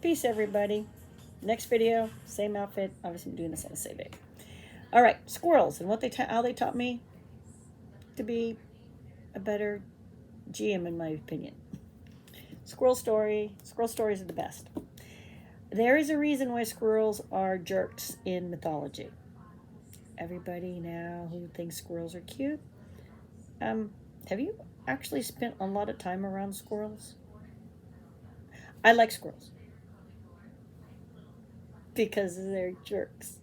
Peace, everybody. Next video, same outfit. Obviously, I'm doing this on the same day. All right, squirrels and how they taught me to be a better GM, in my opinion. Squirrel stories are the best. There is a reason why squirrels are jerks in mythology. Everybody now who thinks squirrels are cute, have you actually spent a lot of time around squirrels? I like squirrels because they're jerks.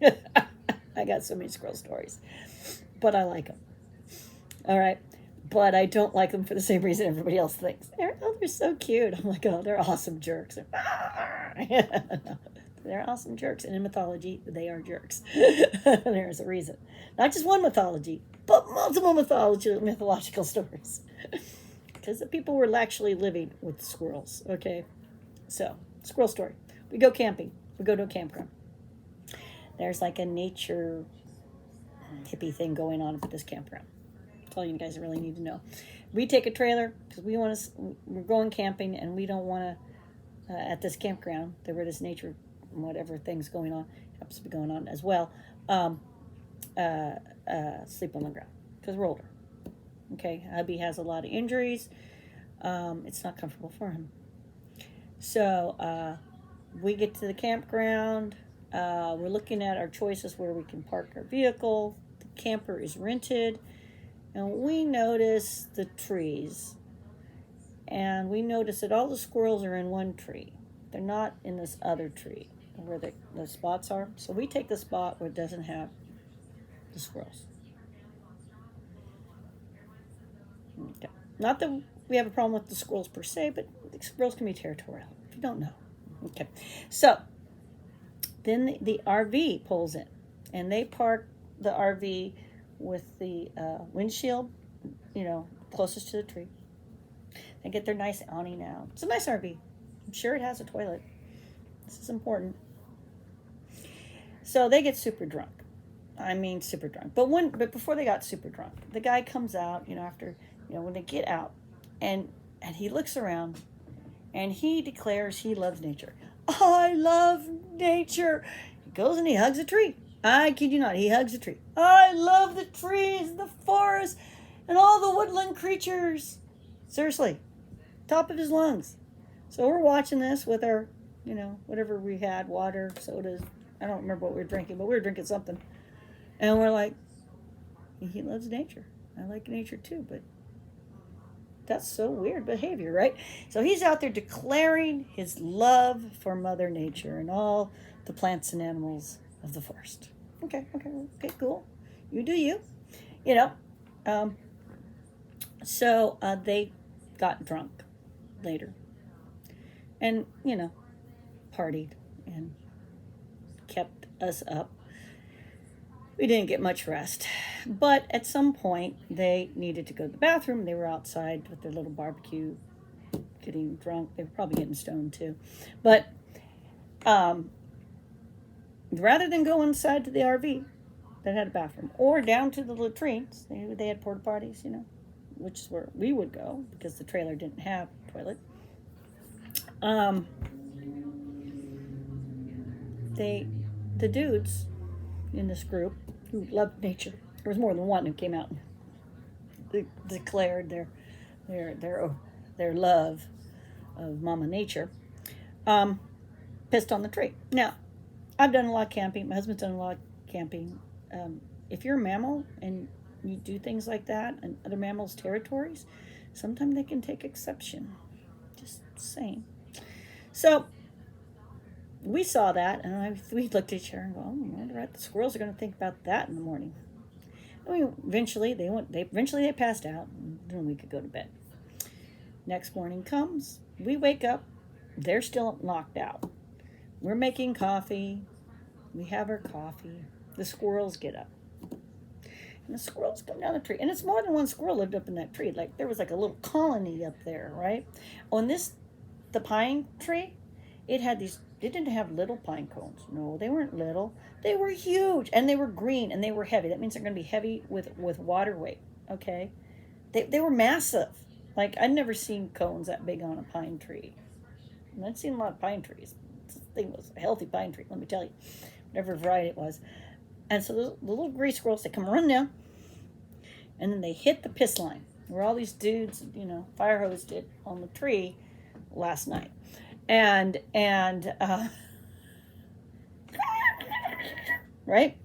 I got so many squirrel stories, but I like them. All right. But I don't like them for the same reason everybody else thinks. They're so cute. I'm like, oh, they're awesome jerks. They're awesome jerks. And in mythology, they are jerks. There's a reason. Not just one mythology, but multiple mythological stories. Because the people were actually living with squirrels. Okay. So, squirrel story. We go camping. We go to a campground. There's like a nature hippie thing going on at this campground. That's all you guys really need to know. We take a trailer because we're going camping and we don't want to, at this campground, there were this nature, whatever things going on, happens to be going on as well, sleep on the ground because we're older. Okay, hubby has a lot of injuries. It's not comfortable for him. So we get to the campground. We're looking at our choices where we can park our vehicle. The camper is rented. And we notice the trees. And we notice that all the squirrels are in one tree. They're not in this other tree where the spots are. So we take the spot where it doesn't have the squirrels. Okay. Not that we have a problem with the squirrels per se, but the squirrels can be territorial, if you don't know. Okay. So then the RV pulls in. And they park the RV with the windshield, closest to the tree. They get their nice awning out. It's a nice RV. I'm sure it has a toilet. This is important. So they get super drunk. I mean, super drunk. But before they got super drunk, the guy comes out. After when they get out, and he looks around, and he declares he loves nature. I love nature. He goes and he hugs a tree. I kid you not, he hugs a tree. I love the trees, the forest, and all the woodland creatures. Seriously, top of his lungs. So we're watching this with our, whatever we had, water, sodas. I don't remember what we were drinking, but we were drinking something. And we're like, he loves nature. I like nature too, but that's so weird behavior, right? So he's out there declaring his love for Mother Nature and all the plants and animals of the forest. Okay, cool. You do you. So they got drunk later and, partied and kept us up. We didn't get much rest. But at some point, they needed to go to the bathroom. They were outside with their little barbecue, getting drunk. They were probably getting stoned too. But rather than go inside to the RV that had a bathroom or down to the latrines, they had porta potties, which is where we would go because the trailer didn't have a toilet. The dudes in this group who loved nature, there was more than one who came out and declared their love of Mama Nature, pissed on the tree. Now, I've done a lot of camping. My husband's done a lot of camping. If you're a mammal and you do things like that in other mammals' territories, sometimes they can take exception. Just saying. So we saw that, and we looked at each other and go, "Oh, I wonder what the squirrels are going to think about that in the morning." And eventually they passed out, and then we could go to bed. Next morning comes, we wake up, they're still knocked out. We're making coffee. We have our coffee. The squirrels get up. And the squirrels come down the tree. And it's more than one squirrel lived up in that tree. Like there was like a little colony up there, right? On the pine tree, it didn't have little pine cones. No, they weren't little. They were huge. And they were green and they were heavy. That means they're going to be heavy with water weight, okay? They were massive. Like I'd never seen cones that big on a pine tree. And I'd seen a lot of pine trees. This thing was a healthy pine tree, let me tell you, whatever variety it was. And so the little gray squirrels, they come running down, and then they hit the piss line where all these dudes, fire hosed it on the tree last night. And right?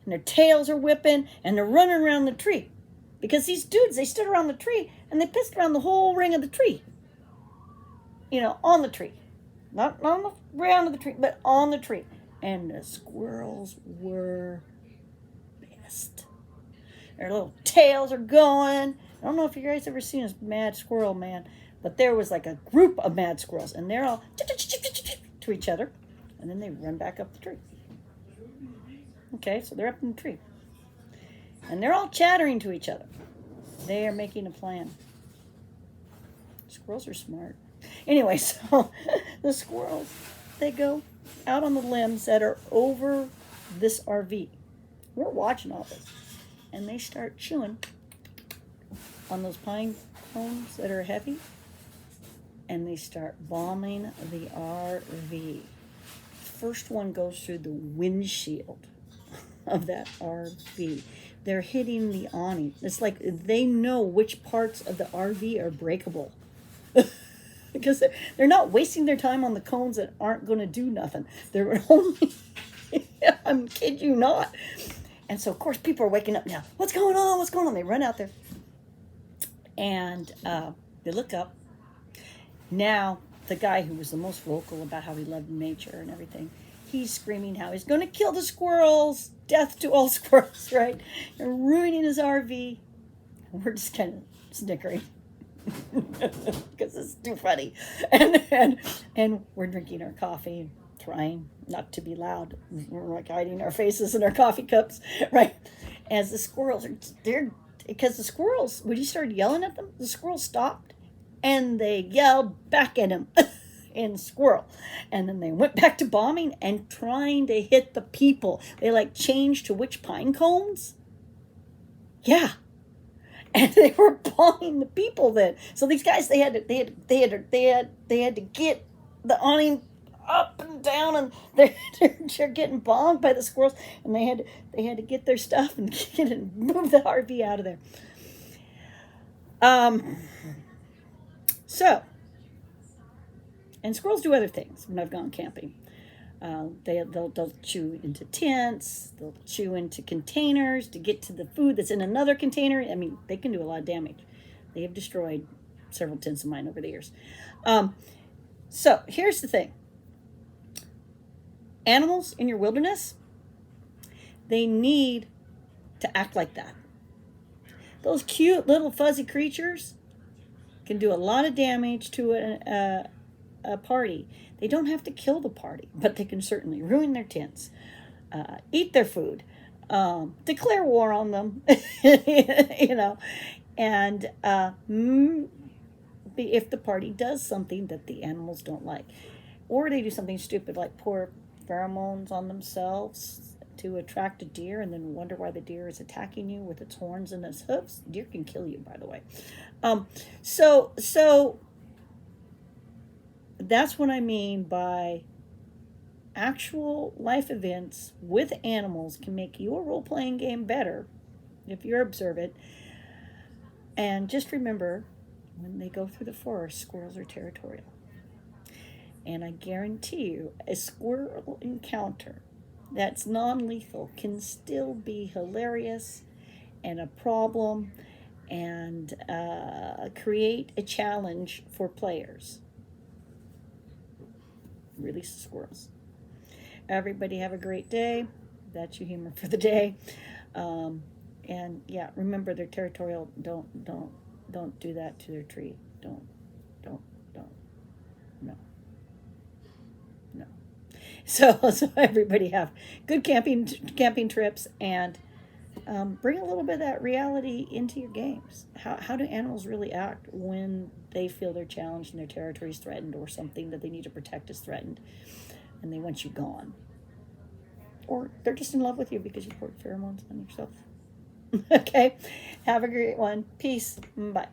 And their tails are whipping, and they're running around the tree. Because these dudes, they stood around the tree, and they pissed around the whole ring of the tree. On the tree. Not on the ground of the tree, but on the tree. And the squirrels were pissed. Their little tails are going. I don't know if you guys ever seen a mad squirrel, man, but there was like a group of mad squirrels, and they're all to each other, and then they run back up the tree. Okay, so they're up in the tree, and they're all chattering to each other. They are making a plan. Squirrels are smart. Anyway, so the squirrels, they go out on the limbs that are over this RV. We're watching all this. And they start chewing on those pine cones that are heavy. And they start bombing the RV. First one goes through the windshield of that RV. They're hitting the awning. It's like they know which parts of the RV are breakable. Because they're not wasting their time on the cones that aren't going to do nothing. They're only, I'm kid you not. And so, of course, people are waking up now. What's going on? What's going on? They run out there. And they look up. Now, the guy who was the most vocal about how he loved nature and everything, he's screaming how he's going to kill the squirrels. Death to all squirrels, right? And ruining his RV. And we're just kind of snickering. Because it's too funny. And we're drinking our coffee, trying not to be loud. We're like hiding our faces in our coffee cups, right? As the squirrels because the squirrels, when he started yelling at them, the squirrels stopped and they yelled back at him in squirrel. And then they went back to bombing and trying to hit the people. They changed to which pine cones? Yeah. And they were bombing the people then. So these guys, they had to get the awning up and down, and they're getting bombed by the squirrels, and they had to get their stuff and move the RV out of there. So, and squirrels do other things when I've gone camping. They'll chew into tents. They'll chew into containers to get to the food that's in another container. I mean, they can do a lot of damage. They have destroyed several tents of mine over the years. So here's the thing. Animals in your wilderness, they need to act like that. Those cute little fuzzy creatures can do a lot of damage to a party. They don't have to kill the party, but they can certainly ruin their tents, eat their food, declare war on them, and if the party does something that the animals don't like, or they do something stupid like pour pheromones on themselves to attract a deer and then wonder why the deer is attacking you with its horns and its hoofs. Deer can kill you, by the way. So that's what I mean by actual life events with animals can make your role-playing game better if you're observant. And just remember, when they go through the forest, squirrels are territorial. And I guarantee you, a squirrel encounter that's non-lethal can still be hilarious and a problem and create a challenge for players. Release the squirrels. Everybody have a great day. That's your humor for the day. And yeah, remember they're territorial. Don't do that to their tree. Don't. No. So everybody have good camping trips, and bring a little bit of that reality into your games. How do animals really act when they feel they're challenged and their territory is threatened, or something that they need to protect is threatened, and they want you gone? Or they're just in love with you because you poured pheromones on yourself. Okay? Have a great one. Peace. Bye.